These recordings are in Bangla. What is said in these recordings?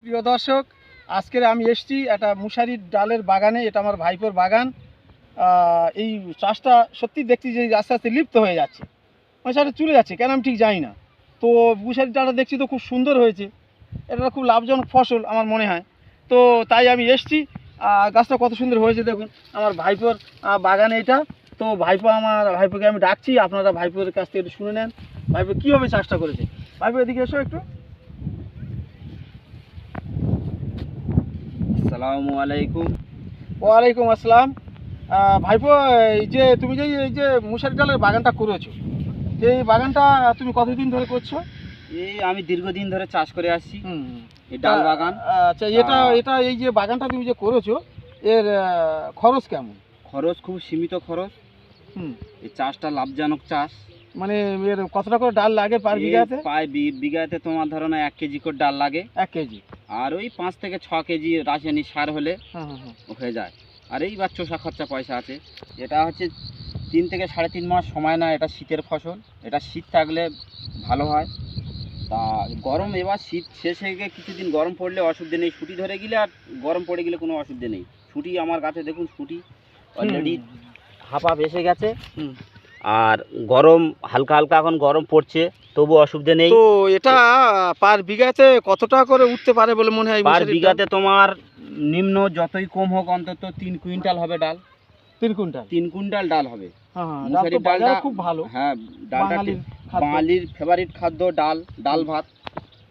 প্রিয় দর্শক, আজকের আমি এসেছি একটা মুশারির ডালের বাগানে। এটা আমার ভাইপোর বাগান। এই চাষটা সত্যি দেখছি যে আস্তে আস্তে লিপ্ত হয়ে যাচ্ছে, মানে সেটা চলে যাচ্ছে কেন আমি ঠিক জানি না। তো মুশারির ডালটা দেখছি তো খুব সুন্দর হয়েছে, এটা খুব লাভজনক ফসল আমার মনে হয়। তো তাই আমি এসেছি। গাছটা কত সুন্দর হয়েছে দেখুন, আমার ভাইপোর বাগানে এটা। তো ভাইপোকে আমি ডাকছি, আপনারা ভাইপোর কাছ থেকে একটু শুনে নেন ভাইপো কীভাবে চাষটা করেছে। ভাইপো এদিকে এসো একটু। আসসালামু আলাইকুম। ওয়ালাইকুম আসসালাম। ভাইপো, এই যে মুশারি ডালের বাগানটা করেছো, এই বাগানটা তুমি কতদিন ধরে করছো? এই আমি দীর্ঘদিন ধরে চাষ করে আসছি হুম। এই ডাল বাগান। আচ্ছা, এটা এই যে বাগানটা তুমি যে করেছো, এর খরচ কেমন? খরচ খুব সীমিত খরচ। হুম। এই চাষটা লাভজনক চাষ। মানে এর কতটা করে ডাল লাগে পার বিঘাতে? প্রায় বিঘাতে তোমার ধরো না 1 কেজি করে ডাল লাগে। 1 কেজি। আর ওই 5 থেকে 6 কেজি রাসায়নিক সার হলে হ্যাঁ। হয়ে যায়। আর এইবার চোষা খরচা পয়সা আছে। এটা হচ্ছে 3 থেকে 3.5 মাস সময় না, এটা শীতের ফসল। এটা শীত থাকলে ভালো হয়। তা গরম, এবার শীত শেষে গিয়ে কিছুদিন গরম পড়লে অসুবিধে নেই, ছুটি ধরে গেলে আর গরম পড়ে গেলে কোনো অসুবিধে নেই। ছুটি আমার গাছে দেখুন, ছুটি অলরেডি হাফ এসে গেছে। আর গরম হালকা হালকা এখন গরম পড়ছে, তবু অসুবিধে নেই। তো এটা পার বিঘাতে কত টাকা করে উঠতে পারে বলে মনে হয়? পার বিঘাতে তোমার নিম্ন যতই কম হোক অন্তত 3 কুইন্টাল হবে ডাল। 3 কুইন্টাল? 3 কুইন্টাল ডাল হবে। মুশারির ডালটা খুব ভালো। হ্যাঁ, ডালটা বাঙালির ফেভারিট খাদ্য, ডাল ভাত।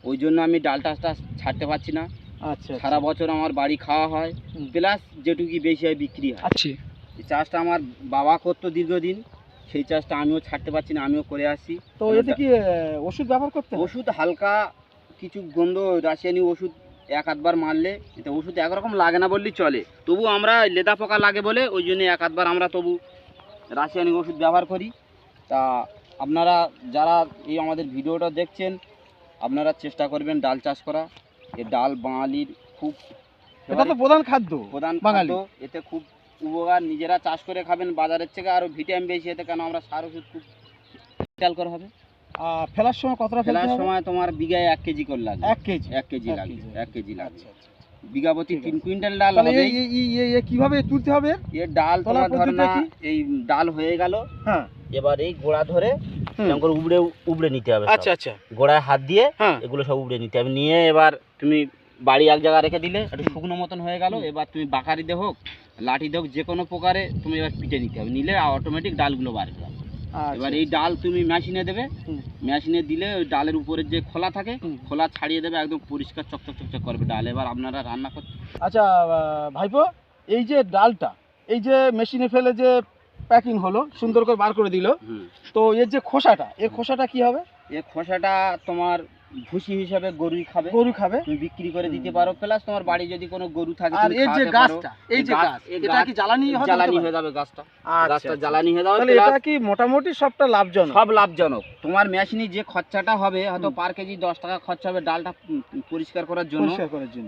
ওই জন্য আমি ডাল চাষটা ছাড়তে পারছি না। আচ্ছা, সারা বছর আমার বাড়ি খাওয়া হয়, প্লাস যেটুকু বেশি হয় বিক্রি হয়। আচ্ছা। এই চাষটা আমার বাবা করতো দীর্ঘদিন, সেই চাষটা আমিও ছাড়তে পারছি না, আমিও করে আসি। তো এতে কি ওষুধ ব্যবহার করতে হয়? ওষুধ হালকা কিছু গন্ধ রাসায়নিক ওষুধ 1-8 বার মারলে, এটা ওষুধ একরকম লাগে না বললেই চলে। তবু আমরা লেদা পোকা লাগে বলে ওই জন্য 1-8 বার আমরা তবু রাসায়নিক ওষুধ ব্যবহার করি। তা আপনারা যারা এই আমাদের ভিডিওটা দেখছেন, আপনারা চেষ্টা করবেন ডাল চাষ করা। এই ডাল বাঙালির খুব, এটা তো প্রধান খাদ্য খাদ্য। এতে খুব উপকার, নিজেরা চাষ করে খাবেন বাজারের থেকে আরও ভিটামিন বেশি এতে, কেন আমরা সার ওষুধ খুব খেয়াল করা হবে। ফেলার সময় কতটা ফেলার সময় তোমার বিঘায় 1 কেজি করে লাগবে। 1 কেজি? 1 কেজি লাগবে, 1 কেজি লাগবে। আচ্ছা। বিঘা প্রতি 3 কুইন্টাল ডাল হবে। কিভাবে তুলতে হবে এর ডাল? তোমার ধর না, এই ডাল হয়ে গেল, হ্যাঁ, এবার এই গোড়া ধরে এরকম করে উবড়ে নিতে হবে। আচ্ছা। গোড়ায় হাত দিয়ে হ্যাঁ, এগুলো সব উবড়ে নিতে হবে। নিয়ে এবার তুমি বাড়ি এক জায়গায় রেখে দিলে, একটু শুকনো মতন হয়ে গেল। এবার তুমি বাকারিতে হোক, লাঠিতে হোক, যে কোনো প্রকারে তুমি এবার পিটে নিতে হবে। নিলে অটোমেটিক ডালগুলো বার হয়ে যাবে। এবার এই ডাল তুমি মেশিনে দেবে, মেশিনে দিলে ওই ডালের উপরে যে খোলা থাকে, খোলা ছাড়িয়ে দেবে, একদম পরিষ্কার চকচক করবে ডাল। এবার আপনারা রান্না করতে। আচ্ছা ভাইপো, এই যে ডালটা এই যে মেশিনে ফেলে যে প্যাকিং হলো, সুন্দর করে বার করে দিল, তো এর যে খোসাটা, এর খোসাটা কি হবে? এই খোসাটা তোমার ভুসি হিসাবে গরু খাবে, তুমি বিক্রি করে দিতে পারো। প্লাস তোমার বাড়ি যদি কোনো গরু থাকে, আর এই যে গাছটা, এই যে গাছ, এটা কি জ্বালানি হয়ে যাবে গাছটা। গাছটা জ্বালানি হয়ে যাবে। তাহলে এটা কি মোটামুটি সবটা লাভজনক? সব লাভজনক। তোমার মেশিনে যে খরচাটা হবে, হয়তো পার কেজি 10 টাকা খরচা হবে ডালটা পরিষ্কার করার জন্য,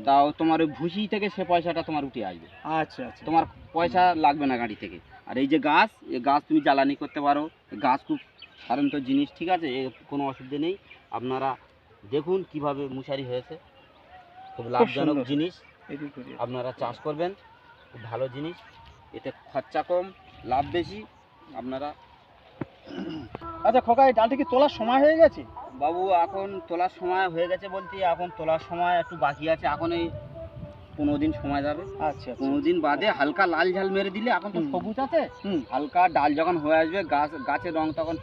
তাও তোমার ওই ভুসি থেকে সে পয়সাটা তোমার উঠে আসবে। আচ্ছা। তোমার পয়সা লাগবে না গাড়ি থেকে। আর এই যে গাছ, এই গাছ তুমি জ্বালানি করতে পারো। গাছ খুব সাধারণত জিনিস, ঠিক আছে, কোনো অসুবিধে নেই। আপনারা দেখুন কিভাবে মুশারি হয়েছে, খুব লাভজনক জিনিস। আপনারা চাষ করবেন, খুব ভালো জিনিস। এতে খরচা কম, লাভ বেশি। আপনারা। আচ্ছা খোকা, এই ডালটা কি তোলার সময় হয়ে গেছে? বাবু, এখন তোলার সময় হয়ে গেছে বলতে, এখন তোলার সময় একটু বাকি আছে। এখন এই 15 দিন সময় যাবে। আচ্ছা। 15 দিন বাদে হালকা লাল ঝাল মেরে দিলে, এখন তো সবুজ আছে, হালকা ডাল যখন হয়ে আসবে, গাছের রং তখন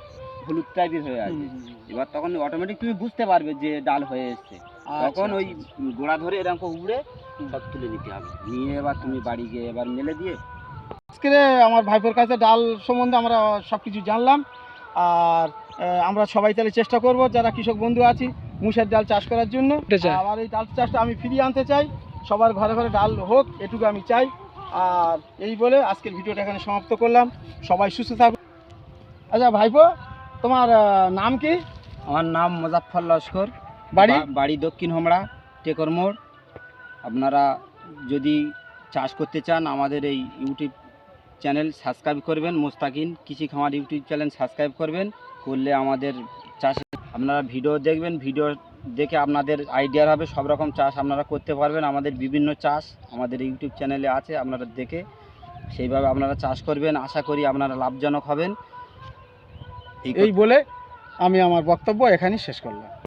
হলুদ টাইপের হয়ে আসবে। এবার তখন অটোমেটিক তুমি বুঝতে পারবে যে ডাল হয়ে এসছে। তখন ওই গোড়া ধরে এরকম উবড়ে সব তুলে নিতে হবে। নিয়ে এবার তুমি বাড়ি গিয়ে এবার মেলে দিয়ে। আজকে আমার ভাইপোর কাছে ডাল সম্বন্ধে আমরা সব কিছু জানলাম। আর আমরা সবাই তাহলে চেষ্টা করব, যারা কৃষক বন্ধু আছি, মুসুর ডাল চাষ করার জন্য। আর এই ডাল চাষটা আমি ফিরিয়ে আনতে চাই, সবার ঘরে ঘরে ডাল হোক, এটুকু আমি চাই। আর এই বলে আজকের ভিডিওটা এখানে সমাপ্ত করলাম। সবাই সুস্থ থাকবে। আচ্ছা ভাইপো, তোমার নাম কি? আমার নাম মোজাফফর লস্কর। বাড়ি দক্ষিণ হোমড়া, টেকর মোড়। আপনারা যদি চাষ করতে চান, আমাদের এই ইউটিউব চ্যানেল সাবস্ক্রাইব করবেন। মোস্তাকিন কৃষি খামার ইউটিউব চ্যানেল সাবস্ক্রাইব করবেন। করলে আমাদের চাষে আপনারা ভিডিও দেখবেন, ভিডিও দেখে আপনাদের আইডিয়ার হবে, সব রকম চাষ আপনারা করতে পারবেন। আমাদের বিভিন্ন চাষ আমাদের ইউটিউব চ্যানেলে আছে, আপনারা দেখে সেইভাবে আপনারা চাষ করবেন। আশা করি আপনারা লাভজনক হবেন। এই বলে আমি আমার বক্তব্য এখানেই শেষ করলাম।